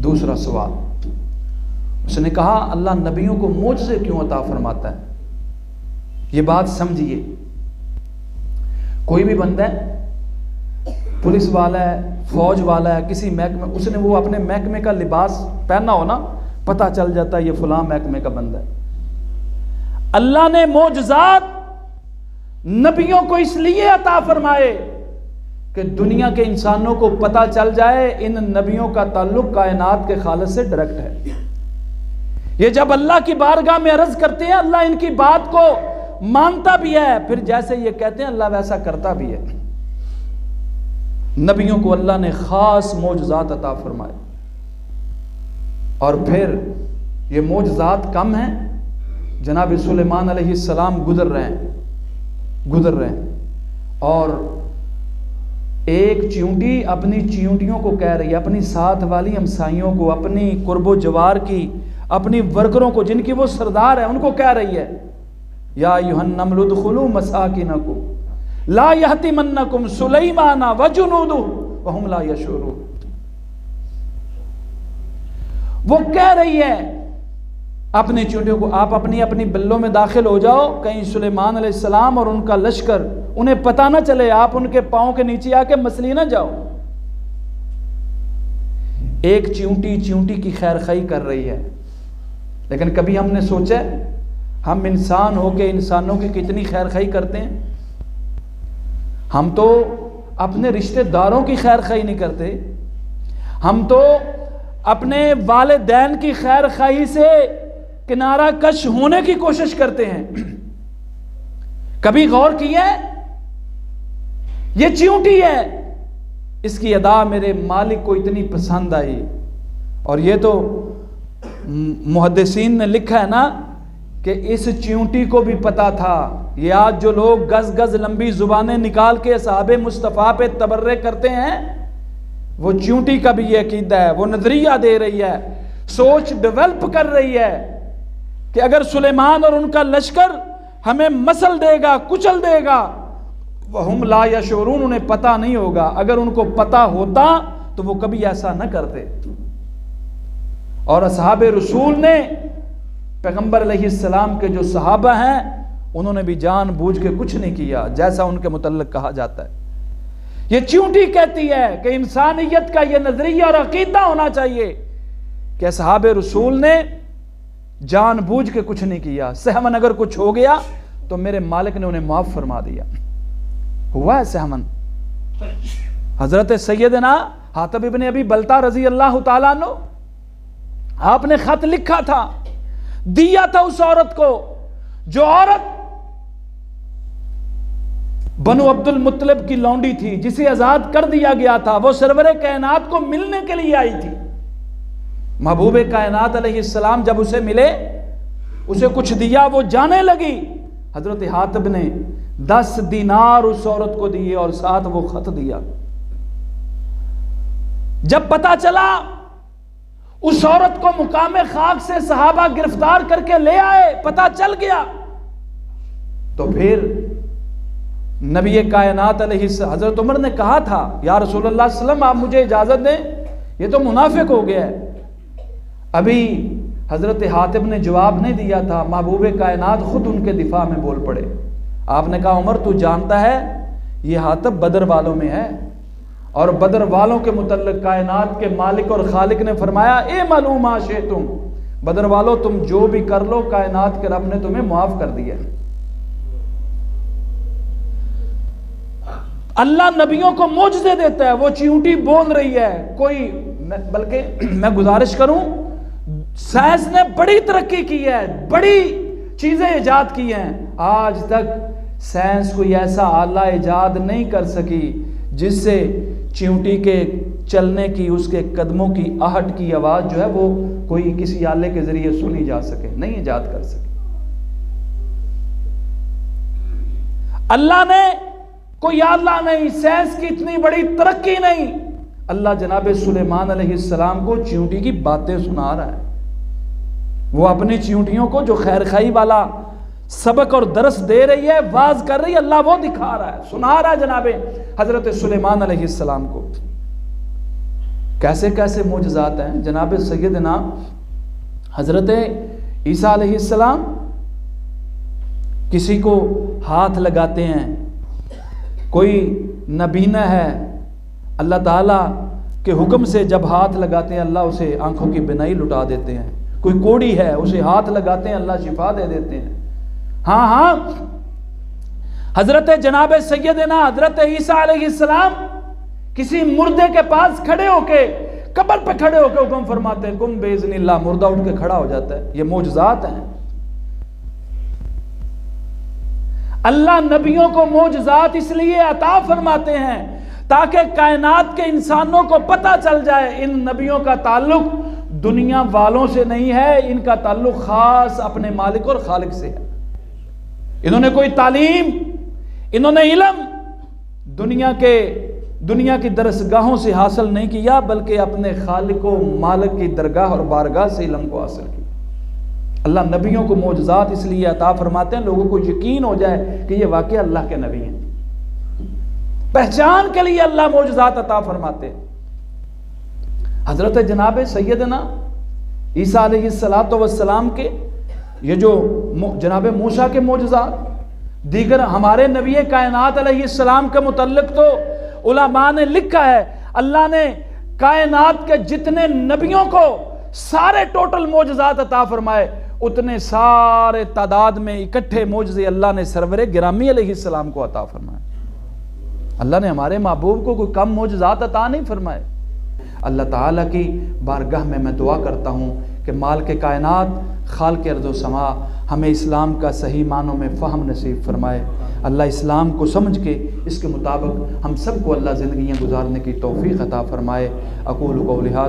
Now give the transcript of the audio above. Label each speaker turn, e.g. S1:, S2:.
S1: दूसरा सवाल, उसने कहा अल्लाह नबियों को मोजज़े क्यों अता फरमाता है? ये बात समझिए, कोई भी बंदा है, पुलिस वाला है, फौज वाला है, किसी महकमे, उसने वो अपने महकमे का लिबास पहना हो ना, पता चल जाता है ये फलां महकमे का बंदा है। अल्लाह ने मोजज़ात नबियों को इसलिए अता फरमाए कि दुनिया के इंसानों को पता चल जाए इन नबियों का ताल्लुक कायनात के खालिक से डायरेक्ट है। ये जब अल्लाह की बारगाह में अर्ज करते हैं, अल्लाह इनकी बात को मानता भी है, फिर जैसे ये कहते हैं अल्लाह वैसा करता भी है। नबियों को अल्लाह ने खास मोजज़ात अता फरमाए, और फिर ये मोजज़ात कम हैं, जनाब सुलेमान अलैहिस्सलाम गुजर रहे हैं, और एक चींटी अपनी चींटियों को कह रही है, अपनी साथ वाली हमसाइयों को, अपनी कुर्बो जवार की, अपनी वर्करों को, जिनकी वो सरदार है, उनको कह रही है, या अय्युहन्नमलु उदखुलू मसाकिनकुम ला यहतिमन्नकुम सुलैमाना वजुनूदुहु वहुम ला यशऊरून। वो कह रही है अपनी चींटियों को, आप अपनी अपनी बिल्लों में दाखिल हो जाओ, कहीं सुलेमान अलैहिस्सलाम और उनका लश्कर उन्हें पता ना चले, आप उनके पांव के नीचे आके मसली ना जाओ। एक चींटी की खैर खाई कर रही है, लेकिन कभी हमने सोचा हम इंसान होके इंसानों की कितनी खैर खाई करते हैं? हम तो अपने रिश्तेदारों की खैर खाई नहीं करते, हम तो अपने वालिदैन की खैर खाई से किनारा कश होने की कोशिश करते हैं। कभी गौर किया? ये चींटी है, इसकी अदा मेरे मालिक को इतनी पसंद आई, और ये तो मुहद्दिसीन ने लिखा है ना कि इस चींटी को भी पता था, ये आज जो लोग गज गज लंबी जुबानें निकाल के साहबे मुस्तफ़ा पे तबर्रे करते हैं, वो चींटी का भी ये अकीदा है, वो नजरिया दे रही है, सोच डेवलप कर रही है कि अगर सुलेमान और उनका लश्कर हमें मसल देगा, कुचल देगा, वहुम ला यशऊरून, उन्हें पता नहीं होगा। अगर उनको पता होता तो वो कभी ऐसा न करते। और असहाबे रसूल ने, पैगंबर अलैहिस्सलाम के जो सहाबा हैं, उन्होंने भी जानबूझ के कुछ नहीं किया जैसा उनके मुतल्लिक कहा जाता है। ये चींटी कहती है कि इंसानियत का ये नजरिया और अकीदा होना चाहिए कि असहाबे रसूल ने जानबूझ के कुछ नहीं किया। सहमन अगर कुछ हो गया तो मेरे मालिक ने उन्हें माफ फरमा दिया। हुआ है सहमन। हजरत सैयदना हातिब इब्न अबी बल्ता रजी अल्लाह तआला अन्हु, आपने खत लिखा था, दिया था उस औरत को, जो औरत बनु अब्दुल मुत्तलिब की लौंडी थी, जिसे आजाद कर दिया गया था। वो सरवरे कायनात को मिलने के लिए आई थी। महबूब कायनात अलैहिस्सलाम जब उसे मिले, उसे कुछ दिया, वो जाने लगी। हजरत हातिब ने 10 दीनार उस औरत को दिए और साथ वो खत दिया। जब पता चला, उस औरत को मुकामे खाक से सहाबा गिरफ्तार करके ले आए, पता चल गया, तो फिर नबी कायनात हजरत उमर ने कहा था, या रसूलुल्लाह सल्लल्लाहु अलैहि वसल्लम आप मुझे इजाजत दें, ये तो मुनाफिक हो गया है। अभी हजरत हातिब ने जवाब नहीं दिया था, महबूब कायनात खुद उनके दिफा में बोल पड़े। आपने कहा, उमर तू जानता है ये हातिब बदर वालों में है, और बदर वालों के मुतल्लिक कायनात के मालिक और खालिक ने फरमाया, ए मालूम आशे तुम बदर वालों, तुम जो भी कर लो, कायनात के रब ने तुम्हें माफ कर दिया। अल्लाह नबियों को मोजज़े देता है। वो चींटी बोल रही है, कोई, बल्कि मैं गुजारिश करूं, साइंस ने बड़ी तरक्की की है, बड़ी चीजें इजाद की हैं। आज तक साइंस कोई ऐसा आला इजाद नहीं कर सकी जिससे चींटी के चलने की, उसके कदमों की आहट की आवाज जो है वो कोई किसी आले के जरिए सुनी जा सके, नहीं इजाद कर सके। अल्लाह ने कोई आला नहीं, साइंस की इतनी बड़ी तरक्की नहीं, अल्लाह जनाब सुलेमान अलैहिस्सलाम को चींटी की बातें सुना रहा है। वो अपनी चींटियों को जो खैर खाई वाला सबक और दरस दे रही है, वाज कर रही है, अल्लाह वो दिखा रहा है, सुना रहा है जनाबे हजरत सुलेमान अलैहिस्सलाम को। कैसे कैसे मोजज़ात हैं। जनाब सैयदना हज़रत ईसा अलैहिस्सलाम किसी को हाथ लगाते हैं, कोई नबीना है, अल्लाह ताला के हुक्म से जब हाथ लगाते हैं अल्लाह उसे आंखों की बिनाई लुटा देते हैं। कोई कोड़ी है, उसे हाथ लगाते हैं अल्लाह शिफा दे देते हैं। हाँ हाँ, हजरत जनाब सैयदना हजरत ईसा अलैहिस्सलाम किसी मुर्दे के पास खड़े होके, कब्र पे खड़े होके हुक्म फरमाते हैं कुम बेइज़्निल्लाह, मुर्दा उठ के खड़ा हो जाता है। ये मोजज़ात हैं। अल्लाह नबियों को मोजज़ात इसलिए अता फरमाते हैं ताकि कायनात के इंसानों को पता चल जाए इन नबियों का ताल्लुक दुनिया वालों से नहीं है, इनका ताल्लुक खास अपने मालिक और खालिक से है। इन्होंने कोई तालीम, इन्होंने इल्म दुनिया की दरसगाहों से हासिल नहीं किया, बल्कि अपने खालिक व मालिक की दरगाह और बारगाह से इल्म को हासिल किया। अल्लाह नबियों को मोजज़ात इसलिए अता फरमाते हैं लोगों को यकीन हो जाए कि ये वाकई अल्लाह के नबी हैं। पहचान के लिए अल्लाह मोजज़ात अता फरमाते हैं। हजरत जनाब सैयदना ईसा अलैहिस्सलातु वस्सलाम के ये जो जनाब मूसा के मोजज़ात, दीगर हमारे नबी कायनात अलैहिस्सलाम के मुतल्लिक तो उलमा ने लिखा है अल्लाह ने कायनात के जितने नबियों को सारे टोटल मोजज़ात अता फरमाए, उतने सारे तादाद में इकट्ठे मोजज़े अल्लाह ने सरवरे गिरामी अलैहिस्सलाम को अता फरमाए। अल्लाह ने हमारे महबूब को कोई कम मोजज़ात अता नहीं फरमाए। अल्लाह ताला की बारगाह में मैं दुआ करता हूँ कि माल के कायनात खाल के अर्ज़ व समा हमें इस्लाम का सही मानों में फ़हम नसीब फरमाए। अल्लाह इस्लाम को समझ के इसके मुताबिक हम सबको अल्लाह ज़िंदगियाँ गुजारने की तौफ़ीक़ अता फरमाए। अक़ूलु क़ौली हाज़ा।